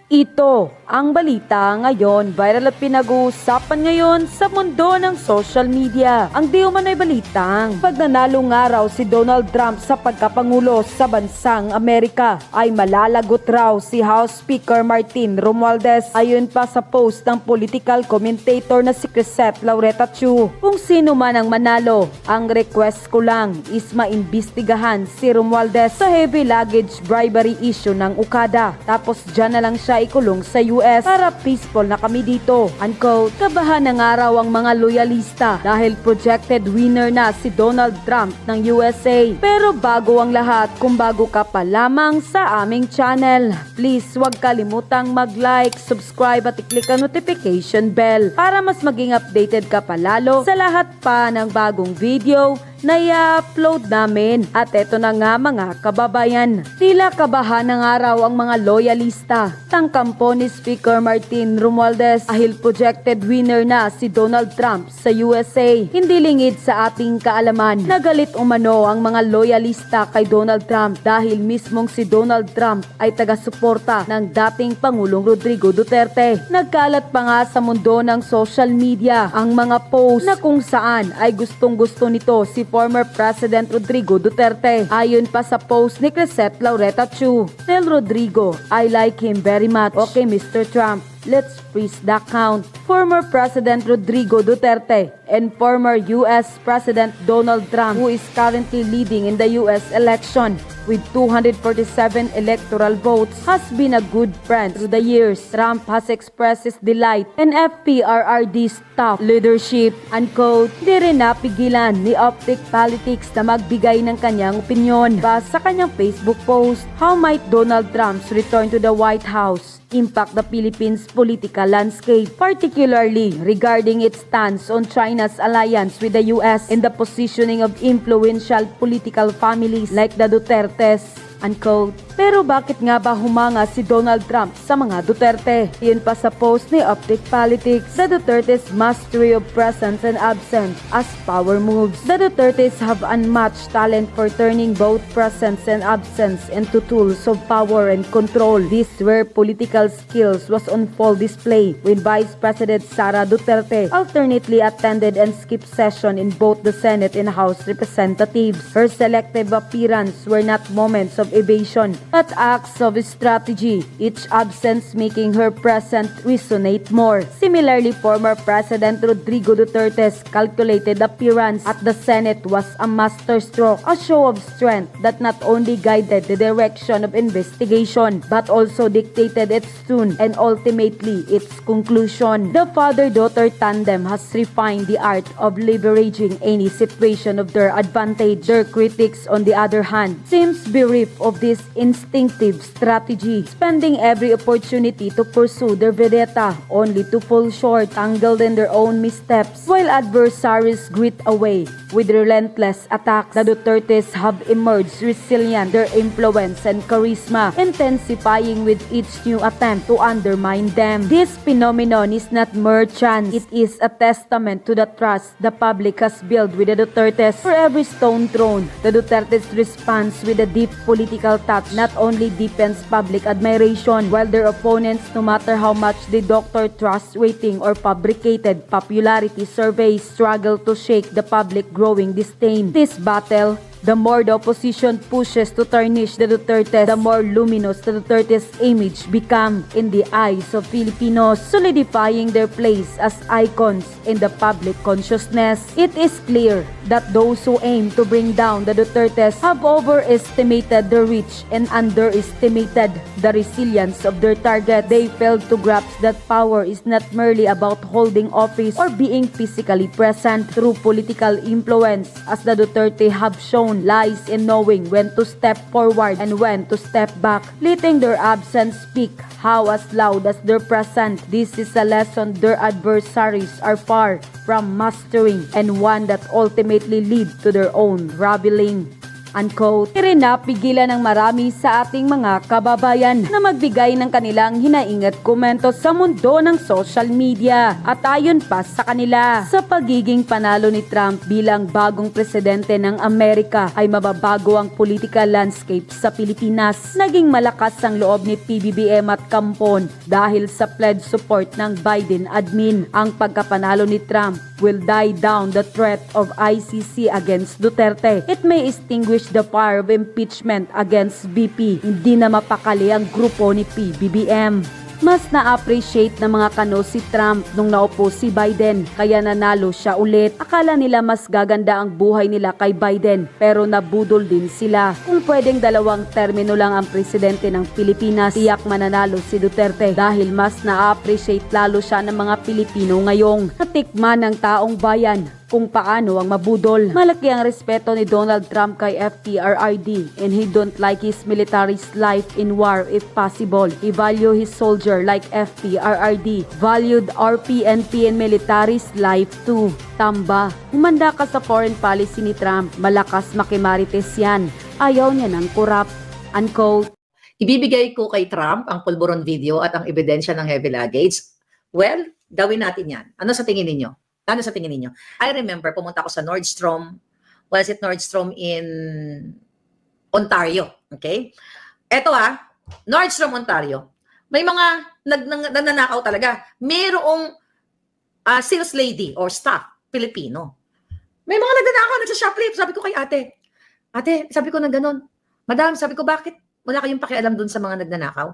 Ito ang balita ngayon, viral at pinag-uusapan ngayon sa mundo ng social media. Ang di umano'y balitang pagnanalo nga raw si Donald Trump sa pagkapangulo sa bansang Amerika ay malalagot raw si House Speaker Martin Romualdez. Ayon pa sa post ng political commentator na si Crisette Laureta Chu, kung sino man ang manalo, ang request ko lang is maimbestigahan si Romualdez sa heavy luggage bribery issue ng Okada. Tapos dyan na lang siya ikulong sa US para peaceful na kami dito. Unquote. Kabahan ng araw ang mga loyalista dahil projected winner na si Donald Trump ng USA. Pero bago ang lahat, kung bago ka pa lamang sa aming channel, please huwag kalimutang mag-like, subscribe at i-click ang notification bell para mas maging updated ka palalo sa lahat pa ng bagong video na i-upload namin. At eto na nga mga kababayan, tila kabahan ng araw ang mga loyalista ng kampo ni Speaker Martin Romualdez dahil projected winner na si Donald Trump sa USA. Hindi lingid sa ating kaalaman, nagalit umano ang mga loyalista kay Donald Trump dahil mismong si Donald Trump ay taga-suporta ng dating Pangulong Rodrigo Duterte. Nagkalat pa nga sa mundo ng social media ang mga post na kung saan ay gustong-gusto nito si former President Rodrigo Duterte. Ayon pa sa post ni Crisette Laureta Chu, "Tell Rodrigo, I like him very much. Okay, Mr. Trump, let's freeze the account." Former President Rodrigo Duterte and former US President Donald Trump, who is currently leading in the US election with 247 electoral votes, has been a good friend through the years. Trump has expressed his delight in FPRRD's tough leadership. Unquote. Di rin napigilan ni Optic Politics na magbigay ng kanyang opinyon. Basta sa kanyang Facebook post, "How might Donald Trump's return to the White House impact the Philippines' political landscape, particularly regarding its stance on China's alliance with the US and the positioning of influential political families like the Dutertes?" Unquote. Pero bakit nga ba humanga si Donald Trump sa mga Duterte? Iyon pa sa post ni Optic Politics, "The Dutertes' mastery of presence and absence as power moves. The Dutertes have unmatched talent for turning both presence and absence into tools of power and control. These rare political skills was on full display when Vice President Sara Duterte alternately attended and skipped session in both the Senate and House Representatives. Her selective appearance were not moments of evasion, but acts of strategy, each absence making her present resonate more." Similarly, former President Rodrigo Duterte's calculated appearance at the Senate was a masterstroke, a show of strength that not only guided the direction of investigation, but also dictated its tune and ultimately its conclusion. The father-daughter tandem has refined the art of leveraging any situation of their advantage. Their critics, on the other hand, seems bereft of this instinctive strategy, spending every opportunity to pursue their vendetta only to fall short, tangled in their own missteps, while adversaries grit away with relentless attacks. The Dutertes have emerged resilient, their influence and charisma intensifying with each new attempt to undermine them. This phenomenon is not mere chance. It is a testament to the trust the public has built with the Dutertes. For every stone thrown, the Dutertes responds with a deep political touch not only deepens public admiration, while their opponents, no matter how much they doctor trust rating or fabricated popularity surveys, struggle to shake the public growing disdain. This battle, the more the opposition pushes to tarnish the Dutertes, the more luminous the Dutertes' image become in the eyes of Filipinos, solidifying their place as icons in the public consciousness. It is clear that those who aim to bring down the Dutertes have overestimated their reach and underestimated the resilience of their target. They failed to grasp that power is not merely about holding office or being physically present. Through political influence, as the Duterte have shown, lies in knowing when to step forward and when to step back, letting their absence speak how as loud as their present. This is a lesson their adversaries are far from mastering, and one that ultimately lead to their own rebelling. Unquote. Rin napigilan ng marami sa ating mga kababayan na magbigay ng kanilang hinaing at komento sa mundo ng social media. At ayon pa sa kanila, sa pagiging panalo ni Trump bilang bagong presidente ng Amerika ay mababago ang political landscape sa Pilipinas. Naging malakas ang loob ni PBBM at Kampon dahil sa pledge support ng Biden admin. Ang pagkapanalo ni Trump will die down the threat of ICC against Duterte. It may extinguish the fire of impeachment against VP. Hindi na mapakali ang grupo ni PBBM. Mas na-appreciate ng mga kano si Trump nung naupo si Biden, kaya nanalo siya ulit. Akala nila mas gaganda ang buhay nila kay Biden, pero nabudol din sila. Kung pwedeng 2 termino lang ang presidente ng Pilipinas, tiyak mananalo si Duterte dahil mas na-appreciate lalo siya ng mga Pilipino ngayong natikman ng taong bayan kung paano ang mabudol. Malaki ang respeto ni Donald Trump kay FPRRD and he don't like his military's life in war if possible. He value his soldier like FPRRD valued RPNP and military's life too. Tamba, humanda ka sa foreign policy ni Trump. Malakas makimarites yan. Ayaw niya ng korap. Unquote. Ibibigay ko kay Trump ang pulburon video at ang ebidensya ng heavy luggage. Well, gawin natin yan. Ano sa tingin ninyo? Ano sa tingin ninyo? I remember, pumunta ako sa Nordstrom. Was it Nordstrom in Ontario? Okay? Eto Nordstrom, Ontario. May mga nagnanakaw talaga. Mayroong sales lady or staff, Pilipino. May mga nagnanakaw, nagsha-shoplift. Sabi ko kay ate, sabi ko na ganun. Madam, sabi ko, bakit wala kayong pakialam dun sa mga nagnanakaw?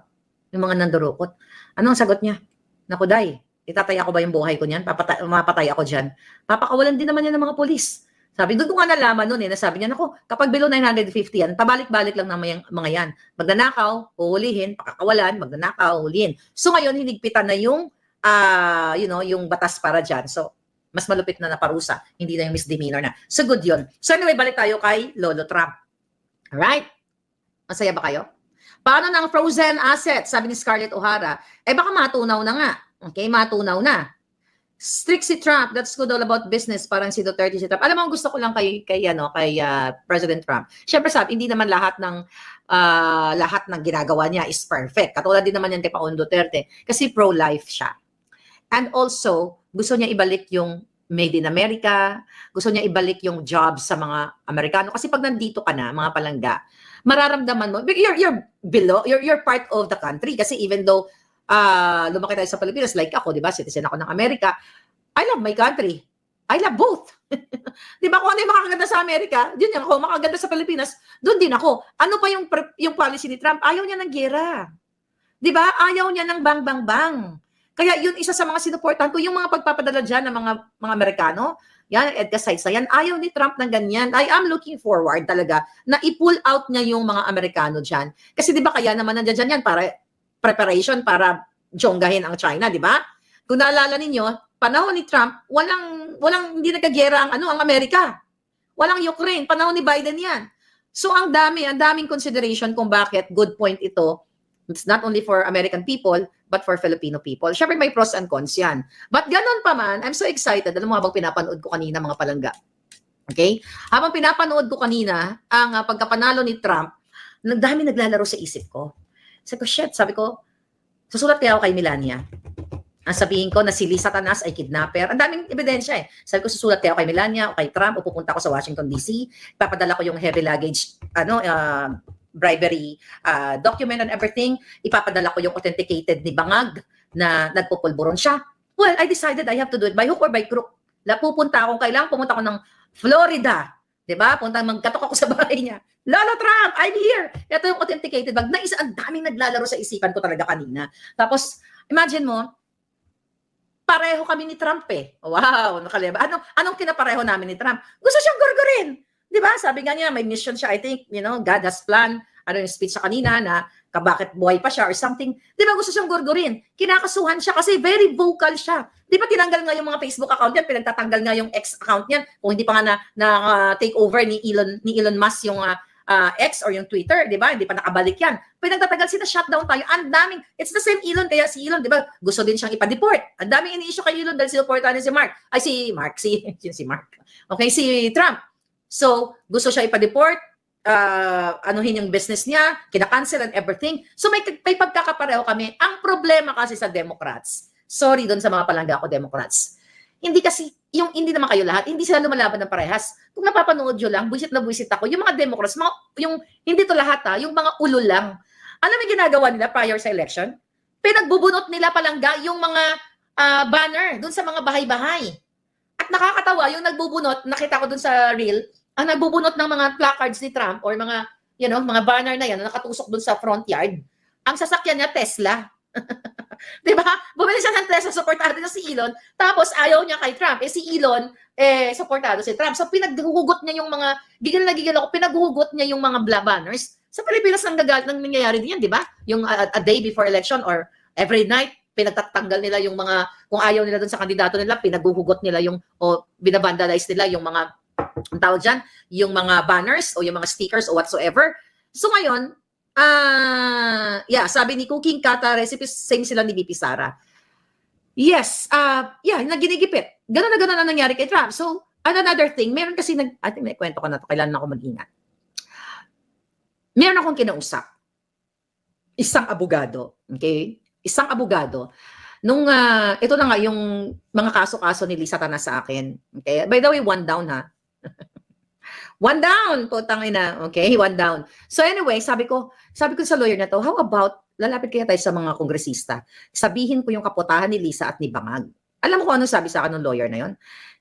Yung mga nandurukot. Anong sagot niya? Naku, day, itatay ako ba yung buhay ko niyan? Mapatay ako dyan. Papakawalan din naman yan ng mga polis. Sabi, doon ko nga nalaman noon nasabi niya, naku, kapag below 950 yan, pabalik-balik lang ng mga yan. Magnanakaw, uhulihin, pakakawalan, magnanakaw, uhulihin. So ngayon, hinigpitan na yung, yung batas para dyan. So, mas malupit na parusa. Hindi na yung misdemeanor na. So good yun. So anyway, balik tayo kay Lolo Trump. Alright? Masaya ba kayo? Paano ng frozen assets? Sabi ni Scarlett O'Hara. Baka matunaw na nga. Okay, matunaw na. Strict si Trump, that's good all about business, parang si Duterte si Trump. Alam mo, gusto ko lang kay President Trump. Siyempre sabi, hindi naman lahat ng ginagawa niya is perfect. Katulad din naman yan kay Pangulong Duterte kasi pro-life siya. And also, gusto niya ibalik yung Made in America, gusto niya ibalik yung jobs sa mga Amerikano. Kasi pag nandito ka na, mga palangga, mararamdaman mo, you're part of the country. Kasi even though lumaki tayo sa Pilipinas, like ako, di ba, citizen ako ng Amerika, I love my country. I love both. Di ba, kung ano yung makakaganda sa Amerika, yun yan ako, makakaganda sa Pilipinas, doon din ako. Ano pa yung policy ni Trump? Ayaw niya ng gera. Di ba? Ayaw niya ng bang-bang-bang. Kaya yun, isa sa mga sinuportahan ko, yung mga pagpapadala dyan ng mga Amerikano, yan, EDCA sites na yan, ayaw ni Trump ng ganyan. I am looking forward talaga na i-pull out niya yung mga Amerikano dyan. Kasi di ba kaya naman nandiyan yan para preparation para jonggahin ang China, di ba? Kung naalala ninyo, panahon ni Trump, walang hindi nagkagera ang Amerika. Walang Ukraine, panahon ni Biden yan. So ang daming consideration kung bakit good point ito. It's not only for American people, but for Filipino people. Syempre may pros and cons yan. But ganun pa man, I'm so excited. Alam mo, habang pinapanood ko kanina mga palangga. Okay? Habang pinapanood ko kanina, ang pagkapanalo ni Trump, dami naglalaro sa isip ko. Sabi ko, susulat kaya ako kay Melania. Ang sabihin ko na si Lisa Tanas ay kidnapper. Ang daming ebidensya eh. Sabi ko, susulat kaya ako kay Melania o kay Trump o pupunta ako sa Washington DC. Ipapadala ko yung heavy luggage, bribery document and everything. Ipapadala ko yung authenticated ni Bangag na nagpupulburon siya. Well, I decided I have to do it by hook or by crook. Pumunta ako ng Florida. Diba? Magkatok ako sa bahay niya. Lolo Trump, I'm here. Ito yung authenticated bag. Ang daming naglalaro sa isipan ko talaga kanina. Tapos, imagine mo, pareho kami ni Trump eh. Wow, nakaleba. Anong kinapareho namin ni Trump? Gusto siyang gurgurin. Diba? Sabi nga niya, may mission siya. I think, God has plan. Yung speech sa kanina na bakit buhay pa siya or something. Diba? Gusto siyang gurgurin. Kinakasuhan siya kasi very vocal siya. Diba tinanggal nga yung mga Facebook account niya, pinagtatanggal nga yung X account niya. Kung hindi pa nga na take over ni Elon Musk yung X or yung Twitter, diba? Hindi pa nakabalik yan. Pinagtatanggal sila, shutdown tayo. Ang daming, it's the same Elon, kaya si Elon, diba? Gusto din siyang ipa-deport. Ang daming ini-issue kay Elon dahil sinuportahan ni si Mark. Si Mark. Okay, si Trump. So, gusto siya ipa-deport. anuhin yung business niya, kinakancel and everything. So may pagkakapareho kami. Ang problema kasi sa Democrats, sorry doon sa mga palangga ko Democrats, hindi kasi, hindi naman kayo lahat, hindi sila lumalaban ng parehas. Kung napapanood nyo lang, buisit na buisit ako, yung mga Democrats, hindi to lahat yung mga ulo lang. Alam mo yung ginagawa nila prior sa election? Pinagbubunot nila palangga yung mga banner doon sa mga bahay-bahay. At nakakatawa, yung nagbubunot, nakita ko doon sa reel, ang nagbubunot ng mga placards ni Trump or mga, mga banner na yan na nakatusok doon sa front yard, ang sasakyan niya Tesla. Di ba? Bumili siya ng Tesla, supportado na si Elon, tapos ayaw niya kay Trump. Si Elon, supportado si Trump. So pinaghuhugot niya yung mga, gigil na gigil ako, pinaghuhugot niya yung mga banners. Sa Pilipinas nang nangyayari din yan, di ba? Yung a day before election or every night, pinagtatanggal nila yung mga, kung ayaw nila doon sa kandidato nila, pinaghuhugot nila binabandalize nila yung mga, ang tawag dyan, yung mga banners o yung mga stickers o whatsoever. So ngayon, sabi ni Cooking Kata Recipes, same sila ni BP Sara. Yes, naginigipit. Ganun na ganun ang nangyari kay Trump. So, another thing, meron kasi ating may kwento ko na to, kailan ako mag-ingat. Meron akong kinausap. Isang abogado. Okay? Isang abogado. Nung, ito na nga yung mga kaso-kaso ni Lisa Tanas sa akin. Okay? By the way, one down ha. One down, putang ina. Okay, one down. So anyway, sabi ko sa lawyer na to, how about, lalapit kaya tayo sa mga kongresista. Sabihin ko yung kaputahan ni Lisa at ni Bangag. Alam mo kung ano sabi sa akin ng lawyer na yon?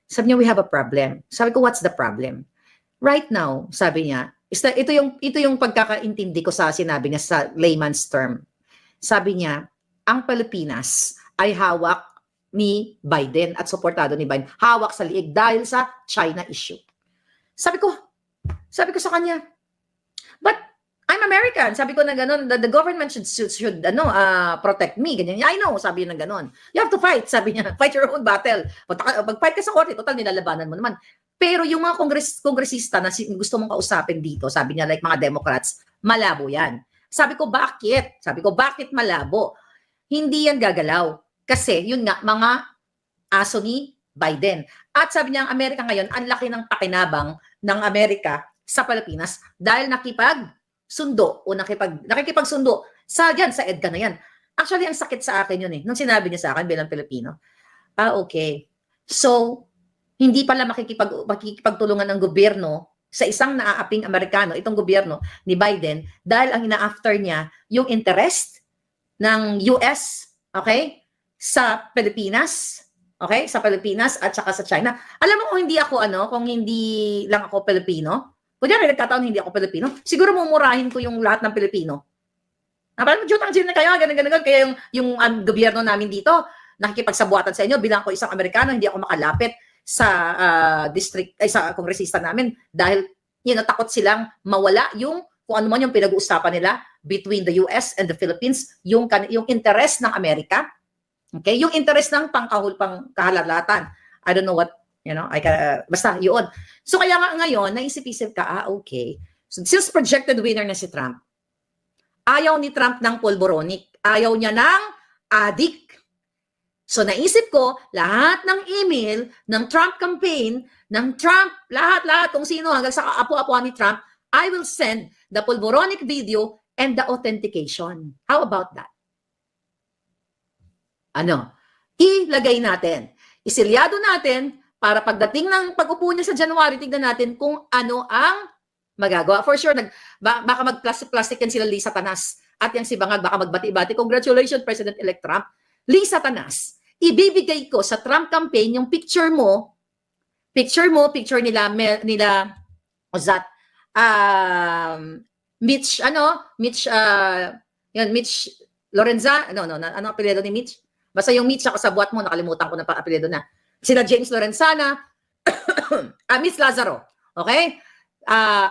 Sabi niya, we have a problem. Sabi ko, what's the problem? Right now, sabi niya, ito yung pagkakaintindi ko sa sinabi niya sa layman's term. Sabi niya, ang Pilipinas ay hawak ni Biden at suportado ni Biden. Hawak sa liig dahil sa China issue. Sabi ko sa kanya, but I'm American. Sabi ko na gano'n, the government should protect me. Ganyan. I know, sabi niya na gano'n. You have to fight, sabi niya. Fight your own battle. Pag-fight ka sa korte, total nilalabanan mo naman. Pero yung mga kongresista na gusto mong kausapin dito, sabi niya, like mga Democrats, malabo yan. Sabi ko, bakit? Bakit malabo? Hindi yan gagalaw. Kasi, yun nga, mga aso ni Biden. At sabi niya, ang Amerika ngayon, ang laki ng pakinabang ng Amerika sa Pilipinas dahil nakipagsundo o nakikipagsundo sa EDCA na yan. Actually, ang sakit sa akin yun nung sinabi niya sa akin bilang Pilipino. Okay. So, hindi pala makikipagtulungan ng gobyerno sa isang naaaping Amerikano, itong gobyerno ni Biden, dahil ang ina-after niya yung interest ng US, okay, sa Pilipinas, okay, sa Pilipinas at saka sa China. Alam mo kung hindi lang ako Pilipino, kunyari nagkataon hindi ako Pilipino, siguro mumurahin ko yung lahat ng Pilipino. Parang jutang na kayo, ganun. Kaya yung gobyerno namin dito, nakikipagsabuatan sa inyo, bilang ko isang Amerikano, hindi ako makalapit sa sa kongresista namin dahil takot silang mawala yung kung ano man yung pinag-uusapan nila between the US and the Philippines, yung interest ng Amerika, okay, yung interest ng pangkahalalatan. I don't know what, basta yun. So kaya nga ngayon, naisip-isip ka, okay, so since projected winner na si Trump, ayaw ni Trump ng pulboronic, ayaw niya ng adik. So naisip ko, lahat ng email ng Trump campaign, ng Trump, lahat kung sino hanggang sa apo-apuan ni Trump, I will send the pulboronic video and the authentication. How about that? Ilagay natin. Isilyado natin para pagdating ng pag-upo niya sa January, tignan natin kung ano ang magagawa. For sure, baka mag-plastic yan sila Lisa Tanas. At yung si Bangag, baka magbati-bati. Congratulations, President-elect Trump. Lisa Tanas, ibibigay ko sa Trump campaign yung picture nila Ozat, Mitch Lorenza, ano apelyido ni Mitch? Basta yung Mitch sa buhat mo, nakalimutan ko na pa apelyido na. Sila James Lorenzana, Miss Lazaro, okay?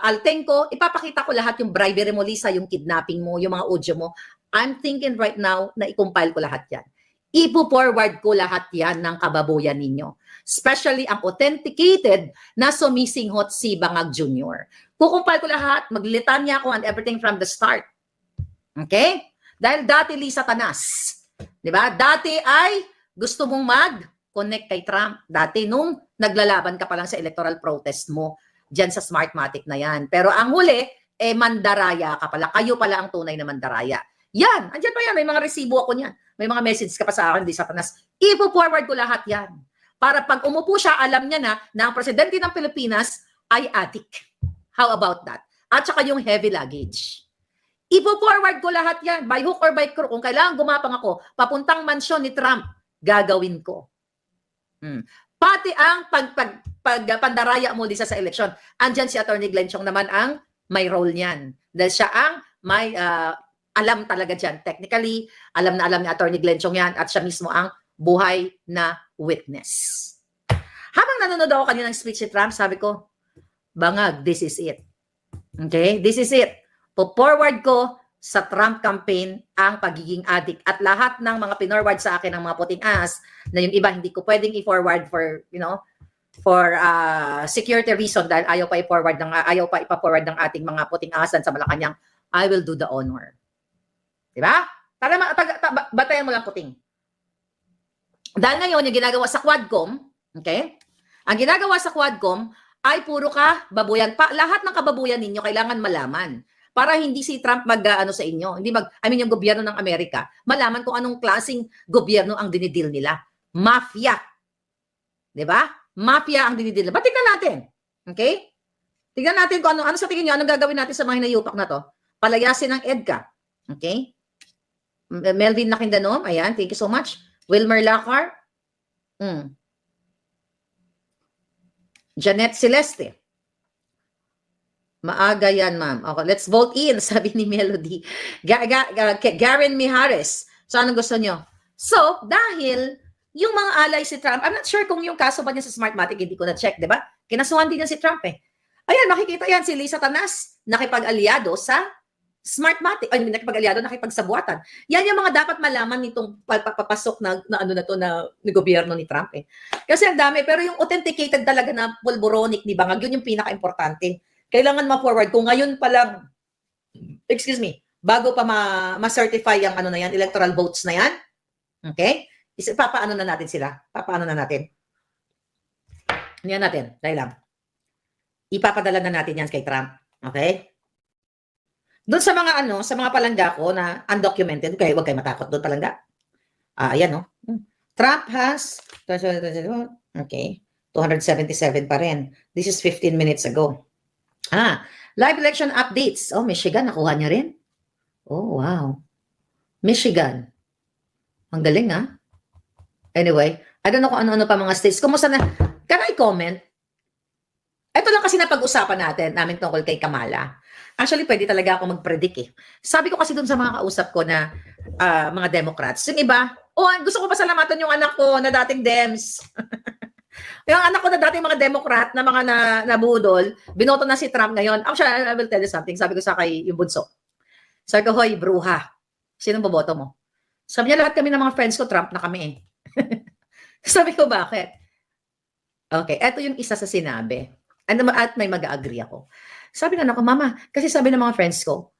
Altenco, ipapakita ko lahat yung bribery mo, Lisa, yung kidnapping mo, yung mga audio mo. I'm thinking right now na i-compile ko lahat yan. Ipo-forward ko lahat yan ng kababuyan ninyo. Especially ang authenticated na sumisinghot si Bangag Jr. Kukumpile ko lahat, maglitanya ako and everything from the start. Okay? Dahil dati Lisa Tanas, di ba? Dati ay gusto mong mag-connect kay Trump. Dati nung naglalaban ka pa lang sa electoral protest mo, dyan sa Smartmatic na yan. Pero ang huli, mandaraya ka pala. Kayo pala ang tunay na mandaraya. Yan, andyan pa yan. May mga resibo ako niyan. May mga message ka pa sa akin, di Satanas. Ipo-forward ko lahat yan. Para pag umupo siya, alam niya na ang presidente ng Pilipinas ay addict. How about that? At saka yung heavy luggage. Ipo-forward ko lahat yan. By hook or by crook. Kung kailangan gumapang ako, papuntang mansyon ni Trump, gagawin ko. Pati ang pandaraya mo sa eleksyon. Andyan si Attorney Glenn Chong naman ang may role niyan. Dahil siya ang may alam talaga dyan. Technically, alam na alam ni Attorney Glenn Chong yan at siya mismo ang buhay na witness. Habang nanonood ako kaninang speech si Trump, sabi ko, bangag, this is it. Okay? This is it. Po-forward ko sa Trump campaign ang pagiging addict at lahat ng mga pinorward sa akin ng mga puting as na yung iba hindi ko pwedeng i-forward for, for security reason dahil ayaw pa ipa-forward ng ating mga puting asan sa Malacanang, I will do the honor. Diba? Batayan mo lang puting. Dahil ngayon, yung ginagawa sa Quadcom, okay? Ang ginagawa sa Quadcom ay puro ka babuyan. Lahat ng kababuyan ninyo kailangan malaman para hindi si Trump mag-ano sa inyo. Yung gobyerno ng Amerika, malaman kung anong klaseng gobyerno ang dinidil nila. Mafia. 'Di ba? Mafia ang dinidil nila. Tingnan natin. Okay? Tingnan natin kung ano sa tingin niyo, anong gagawin natin sa mga hinayupak na to. Palayasin ng EDCA. Okay? Melvin Nakindanom, ayan, thank you so much. Wilmer Lacar. Janet Celeste. Maaga yan, ma'am. Okay, let's vote in, sabi ni Melody. Garen Mijares. So, anong gusto nyo? So, dahil yung mga alay si Trump, I'm not sure kung yung kaso ba niya sa Smartmatic, hindi ko na-check, di ba? Kinasuhan din niya si Trump eh. Ayan, makikita yan, si Lisa Tanas, nakipag-aliado sa Smartmatic, ay nakipag-aliado, nakipagsabuatan. Yan yung mga dapat malaman nitong papapasok na gobyerno ni Trump eh. Kasi ang dami, pero yung authenticated talaga na pulboronic ni Bangag, yun yung pinaka-importante. Kailangan ma-forward. Kung ngayon pa lang, bago pa ma-certify yung na yan, electoral votes na yan, okay? Papaano na natin sila? Papaano na natin? Yan natin, dahil lang. Ipapadala na natin yan kay Trump. Okay? Doon sa mga palangga ko na undocumented, okay, huwag kayo matakot doon palangga. Ayan, no? Trump has, okay, 277 pa rin. This is 15 minutes ago. Live election updates. Oh, Michigan, nakuha niya rin. Oh, wow. Michigan. Ang galing, ha? Anyway, I don't know kung ano-ano pa mga states. Kumusta na? Can I comment? Ito lang kasi napag-usapan namin tungkol kay Kamala. Actually, pwede talaga ako mag-predict eh. Sabi ko kasi dun sa mga kausap ko na mga Democrats, yung iba, gusto ko pasalamatan yung anak ko na dating Dems. Yung anak ko na dating mga Democrat na mga nabudol, binoto na si Trump ngayon. Actually, I will tell you something. Sabi ko sa kay yung bunso. Sabi ko, hoy, bruha. Sinong boboto mo? Sabi niya, lahat kami ng mga friends ko, Trump na kami eh. Sabi ko, bakit? Okay, eto yung isa sa sinabi. At may mag-agree ako. Sabi na ako, mama, kasi sabi ng mga friends ko,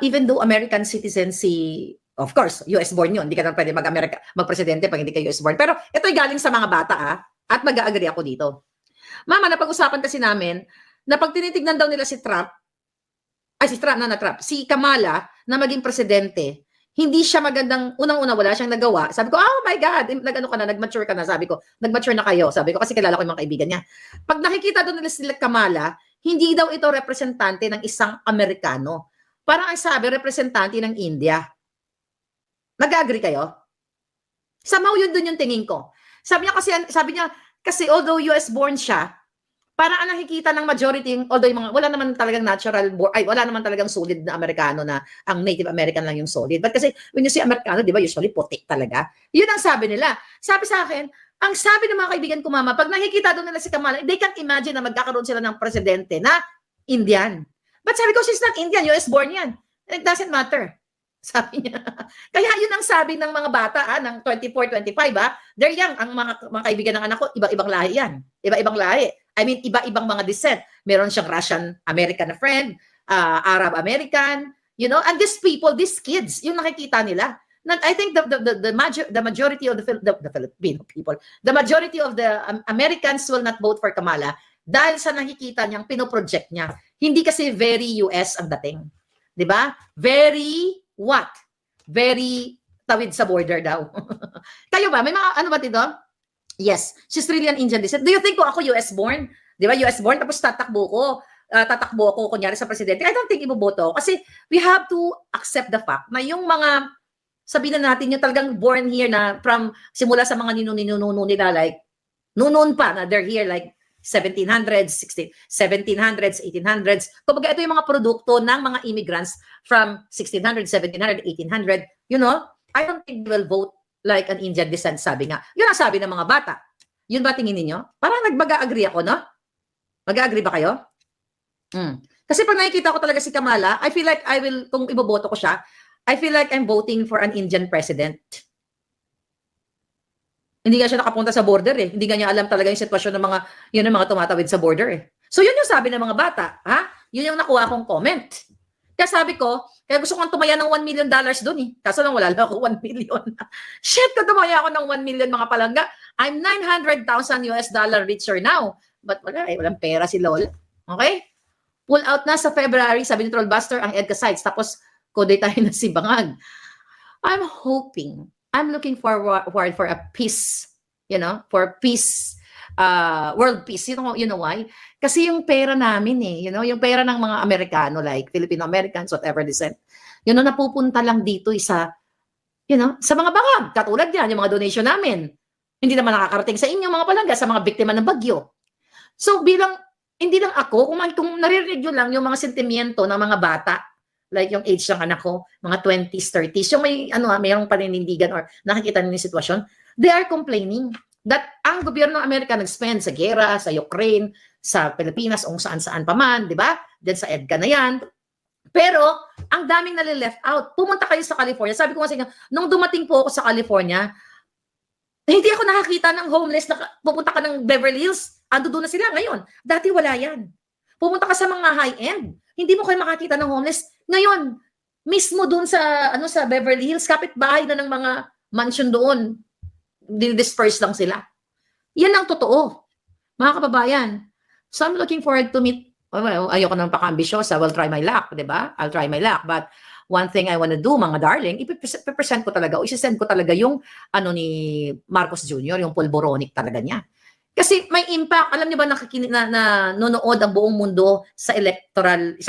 even though American citizen of course, US born yun, hindi ka na pwede mag-presidente pag hindi ka US born. Pero ito'y galing sa mga bata at mag-agree ako dito. Mama, napag-usapan kasi namin na pag tinitignan daw nila si Kamala na maging presidente, hindi siya magandang, unang-una wala siyang nagawa. Sabi ko, oh my God, nag-mature ka na. Sabi ko, nag-mature na kayo. Sabi ko, kasi kilala ko yung mga kaibigan niya. Pag nakikita doon nila sila Kamala, hindi daw ito representante ng isang Amerikano. Parang ang sabi, representante ng India. Nag-agree kayo? Somehow yun doon yung tingin ko. Sabi niya, kasi although US born siya, para ang nakikita ng majority, although wala naman talagang wala naman talagang solid na Amerikano na ang Native American lang yung solid. But kasi when you see Amerikano, di ba, usually puti talaga. Yun ang sabi nila. Sabi sa akin, ang sabi ng mga kaibigan ko, mama, pag nakikita doon nila si Kamala, they can't imagine na magkakaroon sila ng presidente na Indian. But sabi ko, she's not Indian, US born yan. It doesn't matter. Sabi niya. Kaya yun ang sabi ng mga bata ng 24, 25 they're young. Ang mga kaibigan ng anak ko, iba-ibang lahi yan. Iba-ibang lahi. I mean, iba-ibang mga descent. Meron siyang Russian-American na friend, Arab-American, and these people, these kids, yung nakikita nila. I think the majority of the Filipino people, the majority of the Americans will not vote for Kamala Dahil sa nakikita niyang pinoproject niya. Hindi kasi very US ang dating. 'Di ba? Very what? Very tawid sa border daw. Kayo ba? May mga ano ba dito? Yes, she's really an Indian descent. Do you think kung ako US born? 'Di ba? US born tapos tatakbo ako kunyari sa presidente. I don't think iboboto ako. Kasi we have to accept the fact na yung mga sabihin na natin yung talagang born here na from simula sa mga ninuno nila like noon pa na they're here like 1700s, 1700s, 1800s. Kumbaga ito yung mga produkto ng mga immigrants from 1600, 1700, 1800. You know, I don't think they will vote like an Indian descent, sabi nga. Yun ang sabi ng mga bata. Yun ba tingin ninyo? Parang nagbaga-agree ako, no? Mag-agree ba kayo? Kasi pag nakikita ko talaga si Kamala, I feel like I will, kung iboboto ko siya, I feel like I'm voting for an Indian president. Hindi nga siya nakapunta sa border eh. Hindi nga niya alam talaga yung sitwasyon ng mga tumatawid sa border eh. So yun yung sabi ng mga bata, ha? Yun yung nakuha kong comment. Kaya sabi ko, kaya gusto kong tumaya ng $1 million doon eh. Kaso lang wala lang ako 1 million. Shit, kung tumaya ako ng 1 million mga palangga, I'm $900,000 richer now. But wala eh, walang pera si Lol. Okay? Pull out na sa February, sabi ni Trollbuster, ang EDCA sites. Tapos, kode tayo na si Bangag. I'm looking forward for a peace, for peace, world peace. You know why? Kasi yung pera namin yung pera ng mga Amerikano, like Filipino-Americans, whatever descent, napupunta lang dito sa mga bangag. Katulad yan, yung mga donation namin. Hindi naman nakakarating sa inyo, mga palangga, sa mga biktima ng bagyo. So, hindi lang ako, kung naririnig nyo lang yung mga sentimiento ng mga bata, like yung age ng anak ko, mga 20s, 30s, yung mayroong paninindigan or nakikita nila yung sitwasyon, they are complaining that ang gobyerno ng Amerika nag-spend sa gera, sa Ukraine, sa Pilipinas, o saan-saan pa man, di ba? Diyan sa EDCA na yan. Pero, ang daming nalileft out. Pumunta kayo sa California. Sabi ko nga sa inyo, nung dumating po ako sa California, hindi ako nakakita ng homeless na pupunta ka ng Beverly Hills. Ando doon na sila ngayon. Dati wala yan. Pumunta ka sa mga high-end. Hindi mo kayo makakita ng homeless. Ngayon, mismo doon sa Beverly Hills, kapitbahay na ng mga mansion doon. Disperse lang sila. Yan ang totoo. Mga kababayan. So I'm looking forward to meet, ayoko nang paka-ambisyosa, I will try my luck, di ba? I'll try my luck. But one thing I want to do, mga darling, ipipresent ko talaga, o isisend ko talaga yung ni Marcos Jr., yung pulboronic talaga niya. Kasi may impact. Alam niyo ba na nanonood ang buong mundo sa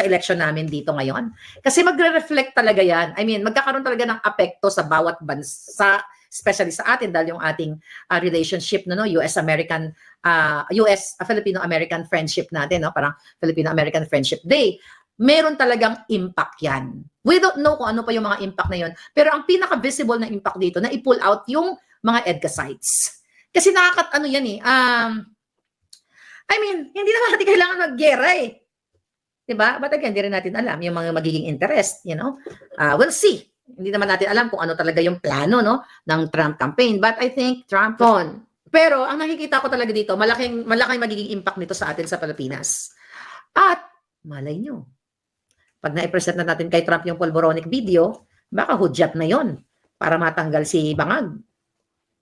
election namin dito ngayon? Kasi magre-reflect talaga yan. I mean, magkakaroon talaga ng apekto sa bawat bansa, especially sa atin dahil yung ating relationship US-American Filipino-American friendship natin, parang Filipino-American Friendship Day. Meron talagang impact yan. We don't know kung ano pa yung mga impact na yun. Pero ang pinaka-visible na impact dito na i-pull out yung mga EDCA sites. Kasi yan eh. I mean, hindi naman natin kailangan mag-gera eh. Diba? But again, hindi rin natin alam yung mga magiging interest, we'll see. Hindi naman natin alam kung ano talaga yung plano ng Trump campaign. But I think Trump on. Pero ang nakikita ko talaga dito, malaking magiging impact nito sa atin sa Pilipinas. At malay nyo, pag na-present na natin kay Trump yung pulboronic video, baka hudyat na yon para matanggal si Bangag.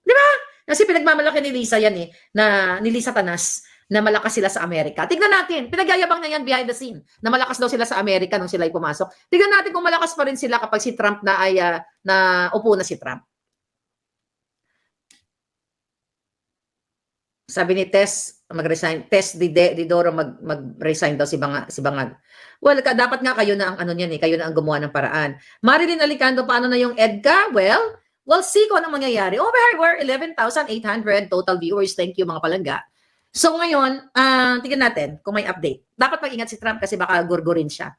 Di ba? Kasi pinagmamalaki ni Lisa yan ni Lisa Tanas, na malakas sila sa Amerika. Tignan natin, pinagyayabang na yan behind the scene, na malakas daw sila sa Amerika nung sila ay pumasok. Tignan natin kung malakas pa rin sila kapag si Trump na ay upo na si Trump. Sabi ni Tess, mag-resign. Tess Didoro mag-resign daw si Bangag. Well, dapat nga kayo na ang kayo na ang gumawa ng paraan. Marilyn Alicando, paano na yung EDCA? Well, we'll see kung anong mangyayari. We're 11,800 total viewers. Thank you mga palangga. So ngayon, tingnan natin kung may update. Dapat mag-ingat si Trump kasi baka gurgurin siya.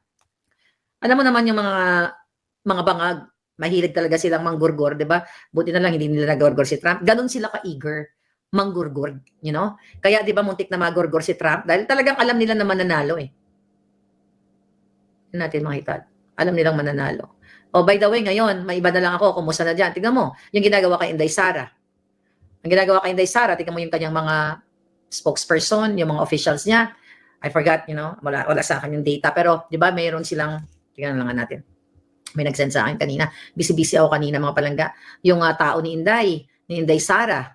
Alam mo naman yung mga bangag, mahilig talaga silang manggurgur, di ba? Buti na lang hindi nila nagurgur si Trump. Ganon sila ka-eager manggurgur, Kaya di ba muntik na magurgur si Trump dahil talagang alam nila na mananalo eh. Tingnan natin makita. Alam nilang mananalo. Oh, by the way, ngayon, may iba na lang ako. Kumusta na dyan? Tingnan mo, yung ginagawa kay Inday Sara. Ang ginagawa kay Inday Sara, tingnan mo yung kanyang mga spokesperson, yung mga officials niya. I forgot, wala sa akin yung data. Pero, di ba, mayroon silang, tingnan lang natin. May nag-send sa akin kanina. Busy-busy ako kanina, mga palangga. Yung tao ni Inday Sara.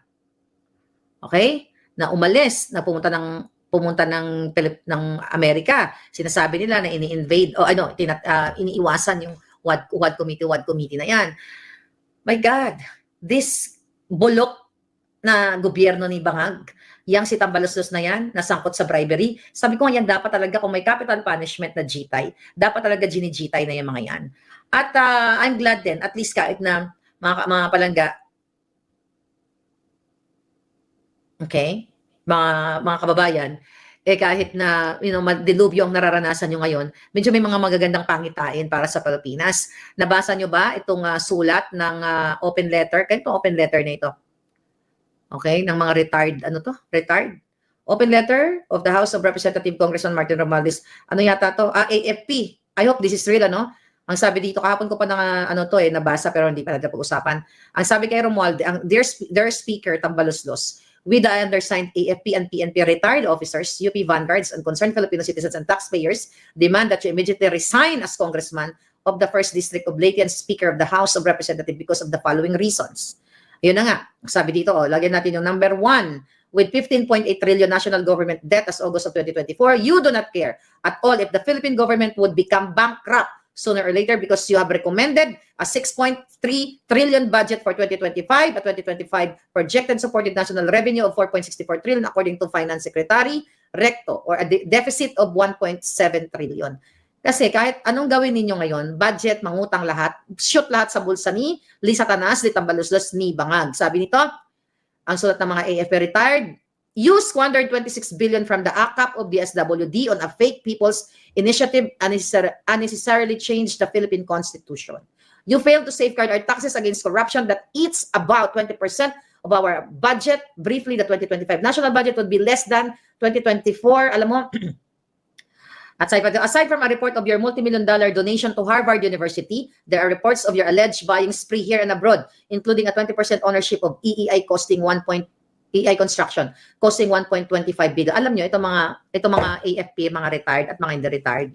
Okay? Na umalis, na pumunta ng pumunta ng Amerika. Sinasabi nila na ini-invade o iniiwasan yung WAD committee na yan. My God, this bulok na gobyerno ni Bangag, yang si Tambaluslos na yan, nasangkot sa bribery. Sabi ko nga yan, dapat talaga kung may capital punishment na GTAY, dapat talaga gini-GTAY na yung mga yan. At I'm glad din, at least kahit na mga palangga, okay, mga kababayan, kahit na dilubyo ang nararanasan nyo ngayon, medyo may mga magagandang pangitain para sa Pilipinas. Nabasa nyo ba itong sulat ng open letter? Kaya itong open letter na ito. Okay, ng mga retired. Open letter of the House of Representatives Congressman Martin Romualdez. Ano yata to? AFP. I hope this is real, ano? Ang sabi dito, kahapon ko pa nabasa pero hindi pa natin pag-usapan. Ang sabi kay Romualdez, their speaker, Tambaluslos, with the undersigned AFP and PNP retired officers, UP vanguards, and concerned Filipino citizens and taxpayers demand that you immediately resign as congressman of the 1st District of Leyte and Speaker of the House of Representatives because of the following reasons. Yun na nga, sabi dito, lagyan natin yung number 1, with 15.8 trillion national government debt as August of 2024, you do not care at all if the Philippine government would become bankrupt sooner or later because you have recommended a 6.3 trillion budget for 2025, a 2025 projected supported national revenue of 4.64 trillion according to Finance Secretary Recto, or a deficit of 1.7 trillion. Kasi kahit anong gawin ninyo ngayon, budget, mangutang lahat, shoot lahat sa bulsa ni Lisa Tanas, ni Tambaluslos, ni Bangag. Sabi nito, ang sulat ng mga AFP retired, use 126 billion from the AKAP of the SWD on a fake people's initiative unnecessarily change the Philippine Constitution. You fail to safeguard our taxes against corruption that eats about 20% of our budget. Briefly, the 2025 national budget would be less than 2024. Alam mo, aside from a report of your multi-million-dollar donation to Harvard University, there are reports of your alleged buying spree here and abroad, including a 20% ownership of EEI EI construction costing 1.25 billion. Alam nyo, itong mga AFP, mga retired at mga hindi retired.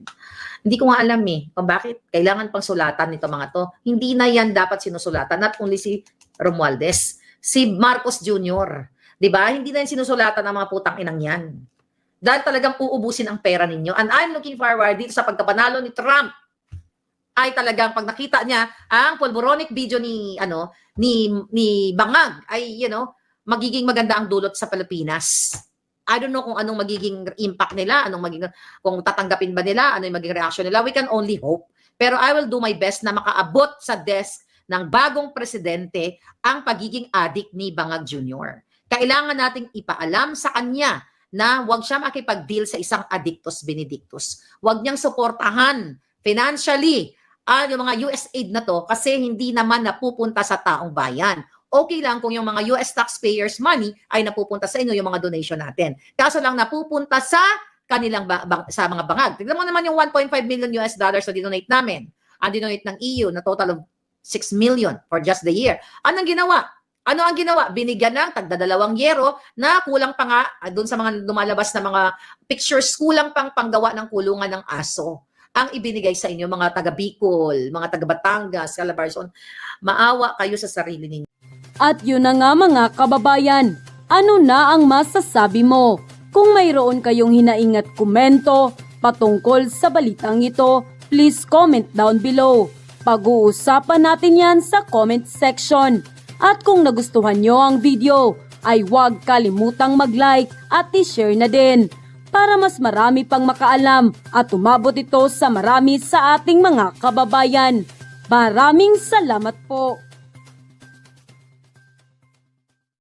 Hindi ko nga alam kung bakit kailangan pang sulatan nito mga to. Hindi na yan dapat sinusulatan. Not only si Romualdez, si Marcos Jr. Diba? Hindi na yan sinusulatan ng mga putang inang yan. Dahil talagang uubusin ang pera ninyo. And I'm looking forward dito sa pagkapanalo ni Trump ay talagang pag nakita niya ang pulboronic video ni Bangag ay magiging maganda ang dulot sa Pilipinas. I don't know kung anong magiging impact nila, kung tatanggapin ba nila, ano yung magiging reaction nila. We can only hope. Pero I will do my best na makaabot sa desk ng bagong presidente ang pagiging addict ni Bangag Jr. Kailangan nating ipaalam sa kanya na huwag siya makipag-deal sa isang addictus benedictus. Huwag niyang suportahan financially yung mga US aid na to kasi hindi naman napupunta sa taong bayan. Okay lang kung yung mga US taxpayers money ay napupunta sa inyo, yung mga donation natin. Kaso lang napupunta sa kanilang sa mga bangag. Tignan mo naman yung 1.5 million US dollars na dinonate namin. Ang dinonate ng EU na total of 6 million for just the year. Anong ginawa? Ano ang ginawa? Binigyan ng tagda-2 yero na kulang pa nga doon sa mga lumalabas na mga pictures, kulang pang panggawa ng kulungan ng aso. Ang ibinigay sa inyo mga taga Bicol, mga taga Batangas, Calabarzon. Maawa kayo sa sarili ninyo. At yun na nga mga kababayan, ano na ang masasabi mo? Kung mayroon kayong hinaing at komento patungkol sa balitang ito, please comment down below. Pag-uusapan natin yan sa comment section. At kung nagustuhan nyo ang video, ay huwag kalimutang mag-like at i-share na din para mas marami pang makaalam at umabot ito sa marami sa ating mga kababayan. Maraming salamat po!